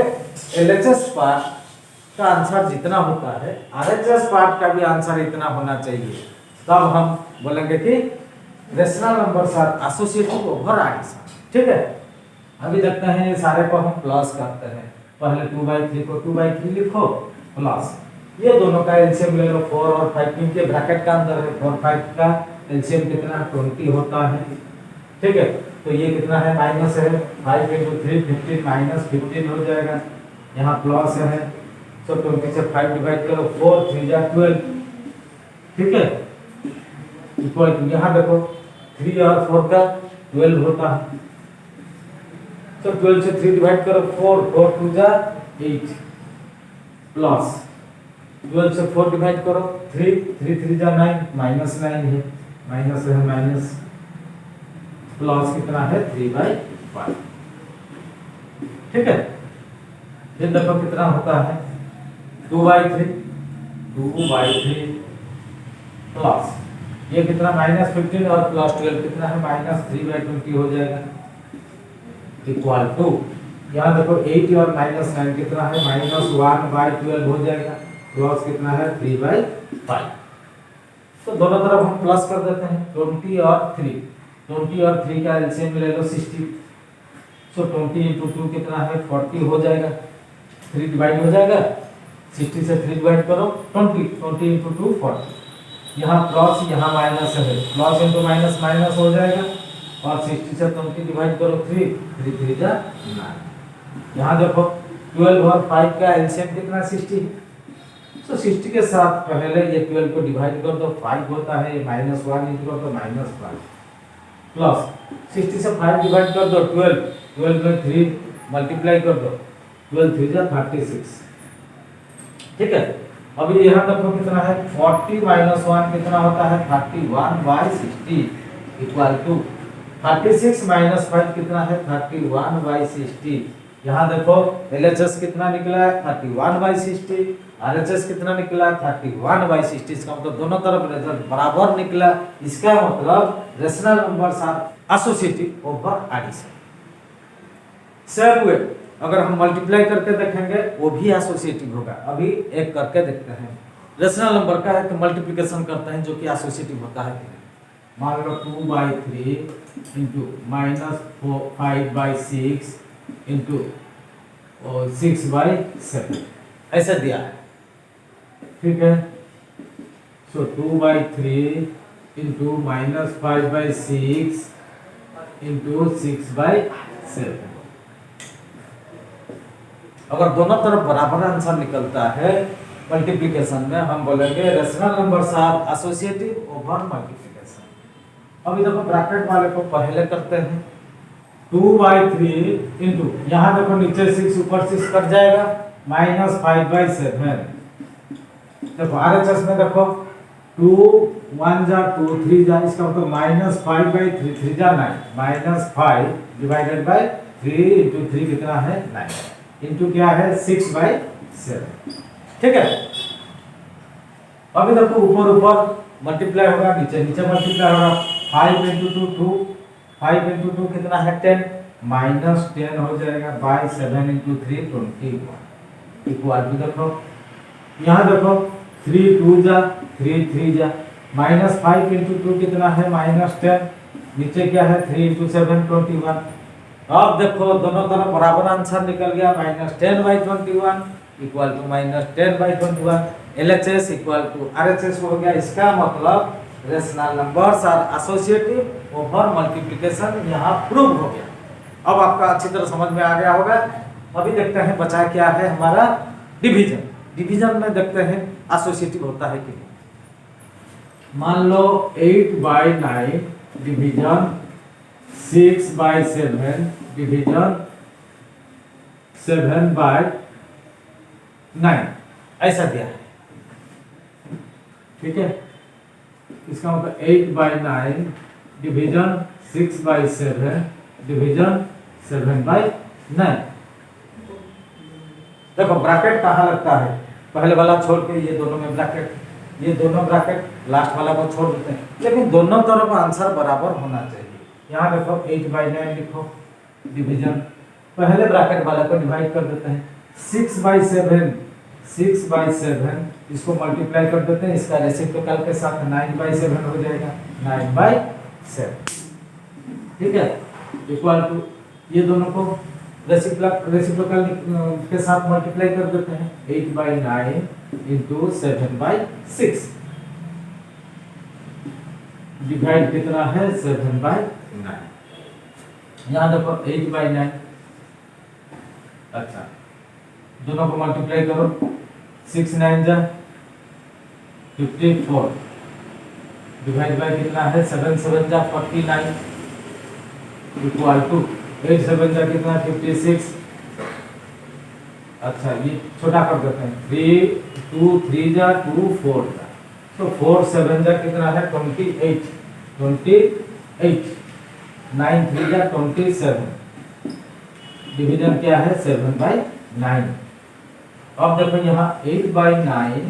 एलएचएस पार्ट का आंसर जितना होता है आरएचएस पार्ट का भी आंसर इतना होना चाहिए, तब हम बोलेंगे कि rational numbers are associative over addition. ठीक है, अभी देखते हैं ये सारे को हम प्लस करते हैं। पहले 2/3 को 2/3 लिखो प्लस ये दोनों का एलसीएम ले लो 4 और 5, क्योंकि ब्रैकेट का अंदर है 4 5 का एलसीएम कितना 20 होता है। ठीक है, तो ये कितना है माइनस है 5 × 3 15 -15 हो जाएगा, यहाँ प्लस है तो 20 से 5 डिवाइड करो 4 3 जा 12। ठीक है, इक्वल टू यहाँ देखो 3 और 4 का 12 होता है, तो 12 से 3 डिवाइड करो 4 4 2 जा 8 प्लस 12 से 4 डिवाइड करो 3 3 3 जा 9 -9 है, माइनस है माइनस प्लस कितना है 3/5। ठीक है, फिर देखो कितना होता है 2/3 प्लस ये कितना -15 और प्लस 12 कितना है -3/20 हो जाएगा, इक्वल टू यहाँ देखो 8 और -9 कितना है -1/12 हो जाएगा, प्लस कितना है 3/5। तो दोनों तरफ हम प्लस कर देते हैं 20 और 3 का एलसीएम ले लो 60, सो 20 × 2 कितना है 40 हो जाएगा, 3 डिवाइड हो जाएगा 60 से 3 डिवाइड करो 20 × 2 40, यहाँ प्लस यहाँ माइनस है, प्लस इंटू माइनस माइनस हो जाएगा, और 60 से 20 डिवाइड करो 3 3 3 जा 9। यहाँ देखो 12 और 5 का एलसीएम कितना 60, तो 60 के साथ पहले ये 12 को डिवाइड कर दो 5 होता है, -1 इंटू कर दो -5 प्लस 60 से 5 डिवाइड कर दो 12 में 3 मल्टीप्लाई कर दो 12 3 जा 36। ठीक है, अभी यहाँ देखो कितना है 40 - 1 कितना होता है 31/60 इक्वल टू 36 - 5 कितना है 31/60। यहाँ देखो एलएचएस कितना निकला है 31/60, आरएचएस कितना निकला 31/60, इसका मतलब दोनों तरफ रिजल्ट बराबर निकला। इसका मतलब rational numbers are associative over addition. Same way अगर हम मल्टीप्लाई करके देखेंगे वो भी एसोसिएटिव होगा। अभी एक करके देखते हैं, रेशनल नंबर का है तो मल्टीप्लिकेशन करते हैं जो कि एसोसिएटिव होता है। मान लो 2/3 इंटू -5/6 इंटू 6/7 ऐसा दिया है। ठीक है, सो 2/3 इंटू -5/6 इंटू 6/7। अगर दोनों तरफ बराबर आंसर निकलता है मल्टीप्लिकेशन में, हम बोलेंगे rational numbers are associative over multiplication. अभी देखो ब्रैकेट वाले को पहले करते हैं 2/3 इंटू यहाँ देखो नीचे 6 ऊपर 6 कट जाएगा -5/7। देखो आरएचएस में देखो 2 1 जा 2 3 जा, इसका मतलब -5/3 3 जा 9 -5 डिवाइडेड बाय 3 इंटू 3 कितना है 9 इंटू क्या है 6/7। ठीक है, अभी देखो ऊपर ऊपर मल्टीप्लाई होगा, नीचे नीचे मल्टीप्लाई होगा 5 × 2 2 5 × 2 कितना है 10 -10 हो जाएगा बाय 7 × 3 21 इक्वल टू देखो यहाँ देखो 3 2 जा 3 3 जा -5 × 2 कितना है -10, नीचे क्या है 3 × 7 21। अब देखो दोनों तरफ बराबर आंसर निकल गया -10/21 equal to -10/21। LHS equal to RHS हो गया। इसका मतलब rational numbers are associative over multiplication यहाँ प्रूव हो गया। अब आपका अच्छी तरह समझ में आ गया होगा। अभी देखते हैं बचा क्या है हमारा डिवीजन। डिवीजन में देखते हैं एसोसिएटिव होता है कि नहीं। मान लो 8/9 डिवीजन 6/7 डिवीजन 7/9 ऐसा दिया है। ठीक है, इसका मतलब 8/9 डिवीजन 6/7 डिवीजन 7/9। देखो ब्रैकेट कहाँ लगता है, पहले वाला छोड़ के ये दोनों में ब्रैकेट, ये दोनों ब्रैकेट, लास्ट वाला को छोड़ देते हैं, लेकिन दोनों तरफ आंसर बराबर होना चाहिए। यहाँ देखो 8/9 लिखो डिवीजन, पहले ब्रैकेट वाले को डिवाइड कर देते हैं, 6/7 इसको मल्टीप्लाई कर देते हैं, इसका रेसिप्रोकल के साथ 9/7 हो जाएगा, 9/7, ठीक है, इक्वल टू ये दोनों को रेसिप्रोकल के साथ मल्टीप्लाई कर देते हैं, 8/9 इंटू 7/6, डिवाइड कितना है 7/9, यहाँ देखो 8/9, अच्छा दोनों को मल्टीप्लाई करो, 6 9 जा 54, डिवाइड बाय कितना है 7 7 जा 49, इक्वल टू 8 7 जा कितना 56, अच्छा ये छोटा कर देते हैं, 3 2 3 जा 2 4 जा, तो 4 7 जा कितना है 28, 9 3 जा 27, डिवीजन क्या है 7/9। अब देखो यहाँ 8/9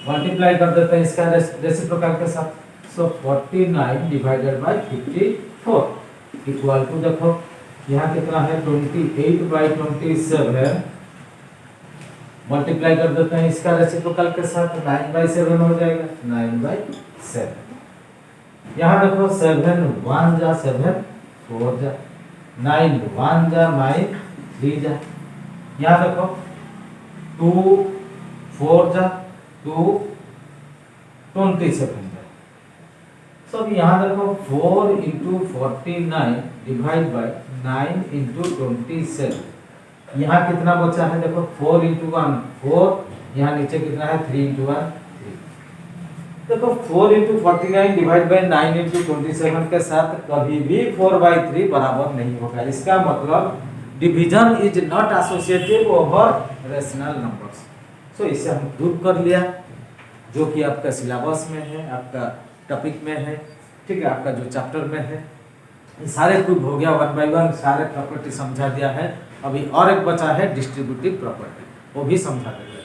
मल्टीप्लाई कर देते हैं इसका रेसिप्रोकल के साथ, सो 49 डिवाइडेड बाय 54 इक्वल टू देखो यहाँ कितना है 28/27 मल्टीप्लाई कर देते हैं इसका रेसिप्रोकल के साथ, 9/7 हो जाएगा, 9/7, यहाँ देखो 7 1 जा 7 4 जा, 9 1 जा 9 3 जा, यहाँ देखो 2 4 जा 2 27 जा, so यहाँ देखो 4 इंटू 49 डिवाइड बाय 9 इंटू 27, यहाँ कितना बचा है देखो 4 इंटू 1 4, यहाँ नीचे कितना है 3 इंटू 1 3, देखो 4 इंटू 49 डिवाइड बाय 9 इंटू 27 के साथ कभी भी 4/3 बराबर नहीं होगा, इसका मतलब division is not associative over rational numbers. So इसे हम प्रूव कर लिया, जो कि आपका सिलेबस में है, आपका टॉपिक में है, ठीक है, आपका जो चैप्टर में है, सारे प्रूव हो गया 1 बाय 1, सारे प्रॉपर्टी समझा दिया है। अभी और एक बचा है डिस्ट्रीब्यूटिव प्रॉपर्टी, वो भी समझा देंगे।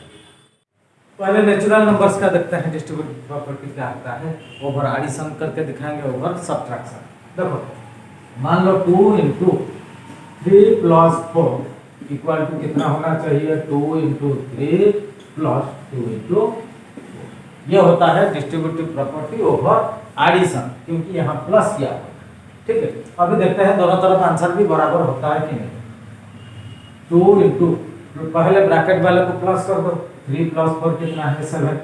पहले नेचुरल नंबर्स का देखते हैं, डिस्ट्रीब्यूटिव प्रॉपर्टी क्या होता है, ओवर एडिशन करके दिखाएंगे, ओवर सब्ट्रैक्शन। देखो मान लो 2 इंटू 3 प्लस 4 इक्वल टू कितना होना चाहिए 2 इंटू 3 प्लस 2 इंटू 4, ये होता है डिस्ट्रीब्यूटिव प्रॉपर्टी ओवर एडिशन, क्योंकि यहाँ प्लस किया हुआ, ठीक है। अभी देखते हैं दोनों तरफ आंसर भी बराबर होता है कि नहीं। 2 इंटू पहले ब्रैकेट वाले को प्लस कर दो, 3 प्लस 4 कितना है 7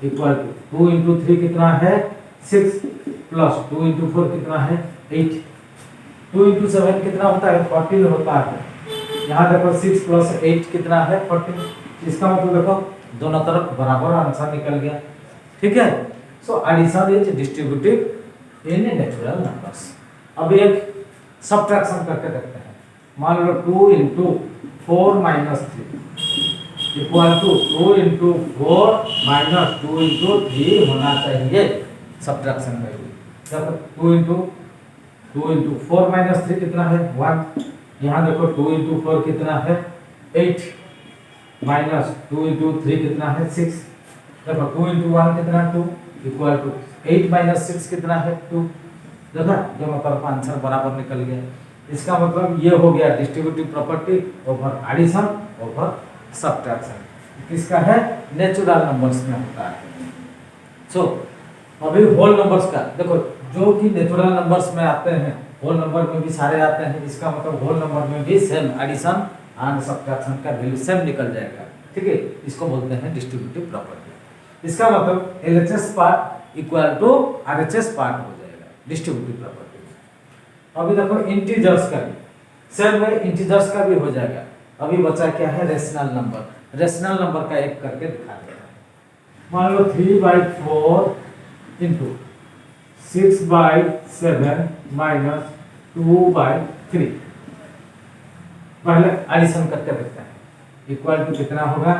इक्वल टू 2 इंटू 3 कितना है 6 प्लस 2 इंटू 4 कितना है 8, 2 इंटू 7 कितना होता है 14 होता है, यहाँ देखो 6 प्लस 8 कितना है 14, इसका मतलब देखो दोनों तरफ बराबर आंसर निकल गया, ठीक है। So addition is distributive in natural numbers. अब एक सब्ट्रैक्शन करके देखते हैं, मान लो 2 into 4 minus 3 equal to 2 into 4 minus 2 into 3 होना चाहिए सब्ट्रैक्शन वैल्यू। देखो 2 इंटू 4 माइनस 3 कितना है 1, यहाँ देखो 2 इंटू 4 कितना है 8 माइनस 2 इंटू 3 कितना है 6, देखो 2 इंटू 1 कितना 2 इक्वल टू 8 माइनस 6 कितना है 2, देखा दोनों तरफ आंसर बराबर निकल गया। इसका मतलब ये हो गया distributive property over addition over subtraction, किसका है नेचुरल नंबर्स में होता है। सो अभी होल नंबर्स का देखो, जो कि नेचुरल नंबर्स में आते हैं होल नंबर में भी सारे आते हैं, इसका मतलब होल नंबर में भी सेम एडिशन एंड सब्ट्रैक्शन का वैल्यू सेम निकल जाएगा, ठीक है। इसको बोलते हैं डिस्ट्रीब्यूटिव प्रॉपर्टी। इसका मतलब LHS part equal to RHS part हो जाएगा डिस्ट्रीब्यूटिव प्रॉपर्टी। अभी देखो इंटीजर्स का भी सेम है, इंटीजर्स का भी हो जाएगा। अभी बचा क्या है रेशनल नंबर, रेशनल नंबर का एक करके दिखा देते हैं। मान लो 3/4 इंटू 6/7 माइनस 2/3, पहले एडिशन करके देखते हैं, इक्वल टू कितना होगा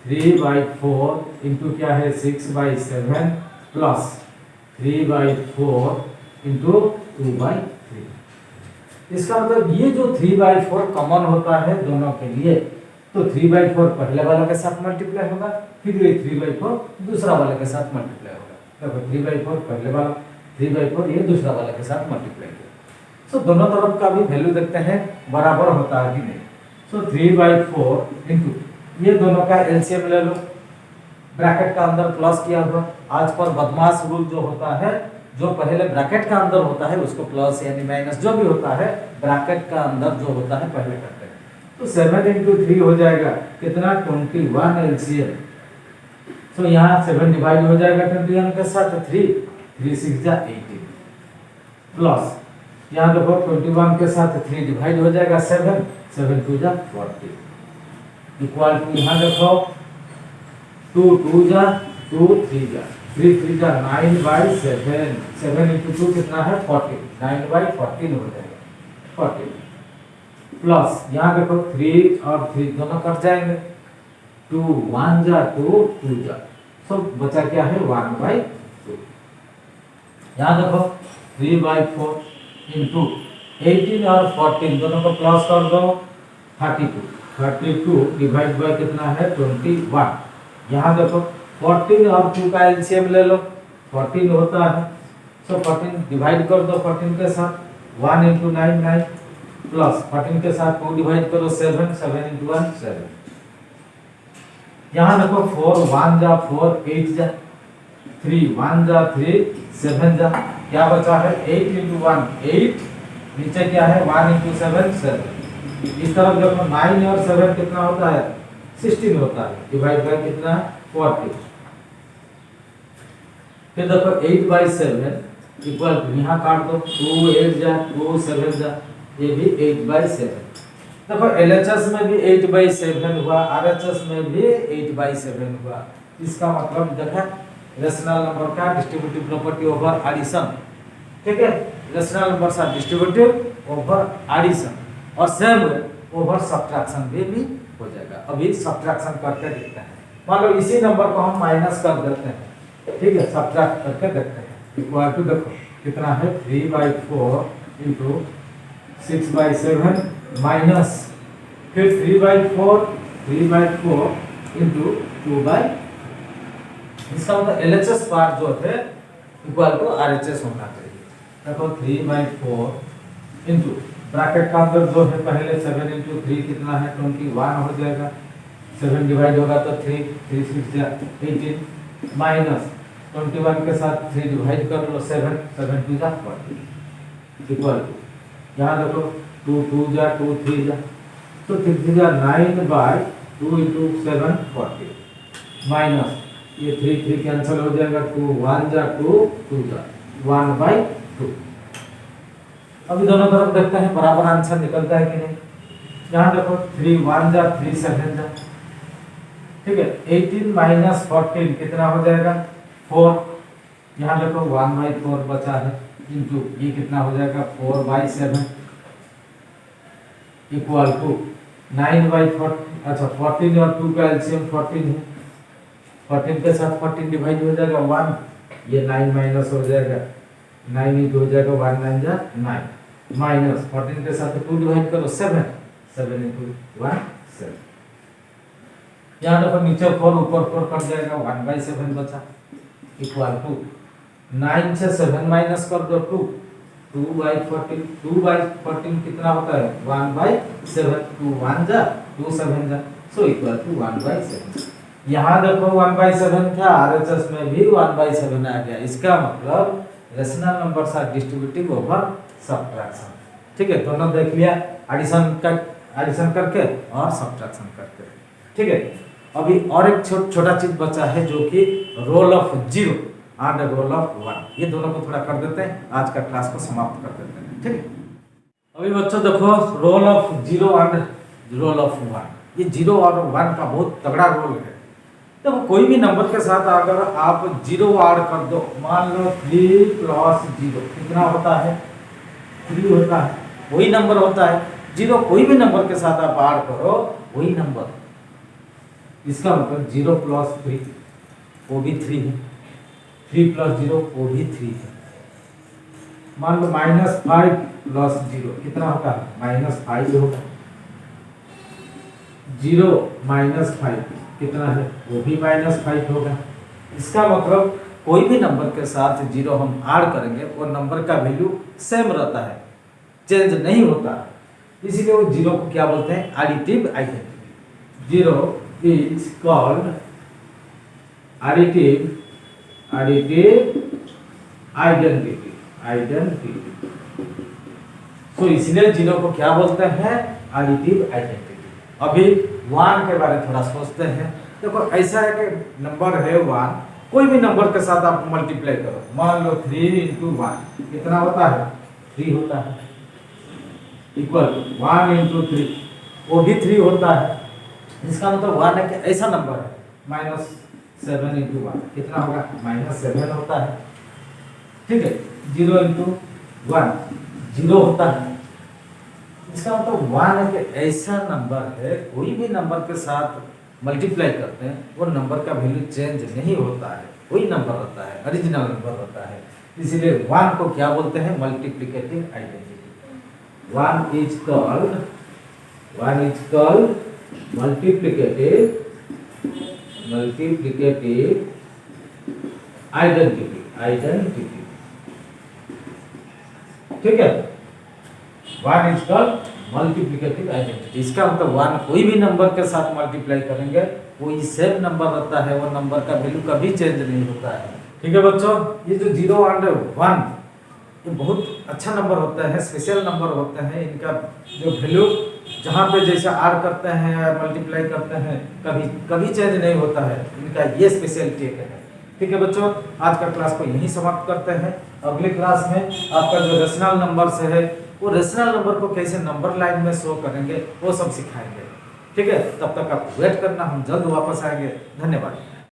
3/4 इंटू क्या है 6/7 प्लस 3/4 इंटू 2/3। इसका मतलब ये जो 3/4 कॉमन होता है दोनों के लिए, तो 3/4 पहले वाले के साथ मल्टीप्लाई होगा, फिर ये 3/4 दूसरा वाले के साथ मल्टीप्लाई होगा। देखो 3/4 पहले वाला, 3/4 ये दूसरा वाले के साथ मल्टीप्लाई किया। सो दोनों तरफ का भी वैल्यू देखते हैं बराबर होता है कि नहीं। सो 3/4 इंटू ये दोनों का एलसीएम ले लो, ब्रैकेट का अंदर प्लस किया हुआ। आज पर बदमाश रूल जो होता है, जो पहले ब्रैकेट का अंदर होता है उसको प्लस यानी माइनस जो भी होता है ब्रैकेट का अंदर जो होता है पहले करते हैं। तो 7 इंटू 3 हो जाएगा कितना 21 एलसीएम। सो यहाँ 7 डिवाइड हो जाएगा 21 के साथ 3 6 जा 18 प्लस यहाँ देखो 21 के साथ 3 डिवाइड हो जाएगा 7 2 जा 40 इक्वल टू यहाँ देखो 2 2 जा 2 3 जा 3 3 जा 9/7 7 इंटू 2 कितना है 40 9/14 हो जाएगा 40 प्लस यहाँ देखो 3 और 3 दोनों कट जाएंगे 2 1 जा 2 2 जा सब बचा क्या है 1/2। यहाँ देखो 3/4 इंटू 18 और 14 दोनों को प्लस कर दो 32 डिवाइड बाय कितना है 21। यहाँ देखो 14 और 2 का एलसीएम ले लो 14 होता है। सो 14 डिवाइड कर दो 14 के साथ 1 इंटू 9 9 प्लस 14 के साथ 2 डिवाइड करो 7 इंटू 1 7। यहाँ देखो 4 1 जा 4 8 जा 3 1 जा 3 7 जा क्या बचा है 8 इंटू 1 8 नीचे क्या है 1 इंटू 7 7। इस तरफ देखो 9 और 7 कितना होता है 16 होता है डिवाइड बाय कितना 40। फिर देखो 8/7 इक्वल टू यहाँ काट दो 2 8 जा 2 7 जा ये भी 8/7। देखो एलएचएस में भी 8/7 हुआ, आरएचएस में भी 8/7 हुआ। इसका मतलब देखा रेशनल नंबर का डिस्ट्रीब्यूटिव प्रॉपर्टी ओवर एडिशन, ठीक है। रेशनल नंबर का डिस्ट्रीब्यूटिव ओवर एडिशन और सेम ओवर सब्ट्रैक्शन भी हो जाएगा। अभी सब्ट्रैक्शन करके देखते हैं। मान लो इसी नंबर को हम माइनस कर देते हैं, ठीक है, सब्ट्रैक्ट करके देखते हैं। इक्वल टू देखो कितना है 3/4 इंटू 6/7 माइनस फिर 3/4 इंटू 2/, इसका मतलब एलएचएस पार्ट जो है इक्वल टू आरएचएस होना चाहिए। देखो 3/4 इंटू ब्रैकेट का अंदर जो है पहले 7 इंटू 3 कितना है 21 हो जाएगा। 7 डिवाइड होगा तो 3 3 6 जा 18 माइनस 21 के साथ 3 डिवाइड कर लो 7 2 जा 40 इक्वल टू यहाँ देखो 2 2 जा 2 3 जा तो 3 जा 9/2 इंटू 7 40 माइनस ये 3 3 कैंसिल हो जाएगा 2 1 जा 2 2 जा 1/2। अभी दोनों तरफ देखते हैं बराबर आंसर निकलता है कि नहीं। यहाँ देखो 3 1 जा 3 7 जा, ठीक है। 18 माइनस 14 कितना हो जाएगा 4। यहाँ देखो 1/4 बचा है इंटू ये कितना हो जाएगा 4/7 इक्वल टू 9/4। अच्छा 14 और 2 का एलसीएम 14 है, 14 के साथ 14 डिवाइड हो जाएगा 1 ये 9 माइनस हो जाएगा 9 इंटू हो जाएगा 1 9 जा 9 माइनस 14 के साथ 2 डिवाइड करो 7 इंटू 1 7। यहाँ देखो नीचे 4 ऊपर 4 कट जाएगा 1/7 बचा इक्वल टू 9 से 7 माइनस कर दो 2/14 2/14 कितना होता है 1/7 2 1 जा 2 7 जा सो इक्वल टू 1/7। यहाँ देखो 1/7 था, आरएचएस में भी 1/7 आ गया। इसका मतलब रेशनल नंबर सा डिस्ट्रीब्यूटिव ओवर सब्ट्रैक्शन, ठीक है। दोनों देख लिया एडिशन करके और सब्ट्रैक्शन करके, ठीक है। अभी और एक छोटा चीज बचा है जो कि role of 0 and role of 1। ये दोनों को थोड़ा कर देते हैं, आज का क्लास को समाप्त कर देते हैं, ठीक है। अभी बच्चों देखो role of 0 and role of 1। ये 0 और 1 का बहुत तगड़ा रोल है। देखो कोई भी नंबर के साथ अगर आप 0 ऐड कर दो, मान लो 3 + 0 कितना होता है 3 होता है, वही नंबर होता है 0। कोई भी नंबर के साथ आप ऐड करो वही नंबर, इसका मतलब 0 + 3 वो भी 3 है, 3 + 0 वो भी 3 है। मान लो -5 + 0 कितना होता है -5 होगा। 0 -5 कितना है, वो भी -5 होगा। इसका मतलब कोई भी नंबर के साथ 0 हम ऐड करेंगे वो नंबर का वैल्यू सेम रहता है, चेंज नहीं होता है। इसीलिए वो 0 को क्या बोलते हैं, additive identity. 0 is called additive identity. तो इसलिए 0 को क्या बोलते हैं, एडिटिव आइडेंटिटी। अभी 1 के बारे में थोड़ा सोचते हैं। देखो ऐसा है कि नंबर है 1, कोई भी नंबर के साथ आप मल्टीप्लाई करो, मान लो 3 × 1 कितना होता है, 3 होता है, इक्वल 1 × 3 वो भी 3 होता है। इसका मतलब 1 है कि ऐसा नंबर है, -7 × 1 कितना होगा, -7 होता है। ठीक है, 0 × 1 0 होता है। इसका मतलब 1 है कि ऐसा नंबर है, कोई भी नंबर के साथ मल्टीप्लाई करते हैं वो नंबर का वैल्यू चेंज नहीं होता है, वही नंबर रहता है, ओरिजिनल नंबर रहता है। इसीलिए 1 को क्या बोलते हैं, multiplicative identity. 1 is called multiplicative identity. ठीक है, 1 इज कॉल्ड मल्टीप्लिकेटिव आइडेंटिटी। इसका मतलब 1 कोई भी नंबर के साथ मल्टीप्लाई करेंगे वो सेम नंबर रहता है, वो नंबर का वैल्यू कभी चेंज नहीं होता है। ठीक है बच्चों, ये जो 0 और 1 ये बहुत अच्छा नंबर होता है, स्पेशल नंबर होते हैं। इनका जो वैल्यू जहाँ पे जैसा ऐड करते हैं या मल्टीप्लाई करते हैं कभी चेंज नहीं होता है, इनका ये स्पेशलिटी है। ठीक है बच्चों, आज का क्लास को यहीं समाप्त करते हैं। अगले क्लास में आपका जो रेशनल नंबर से है वो रेशनल नंबर को कैसे नंबर लाइन में शो करेंगे वो सब सिखाएंगे। ठीक है, तब तक आप वेट करना, हम जल्द वापस आएंगे। धन्यवाद।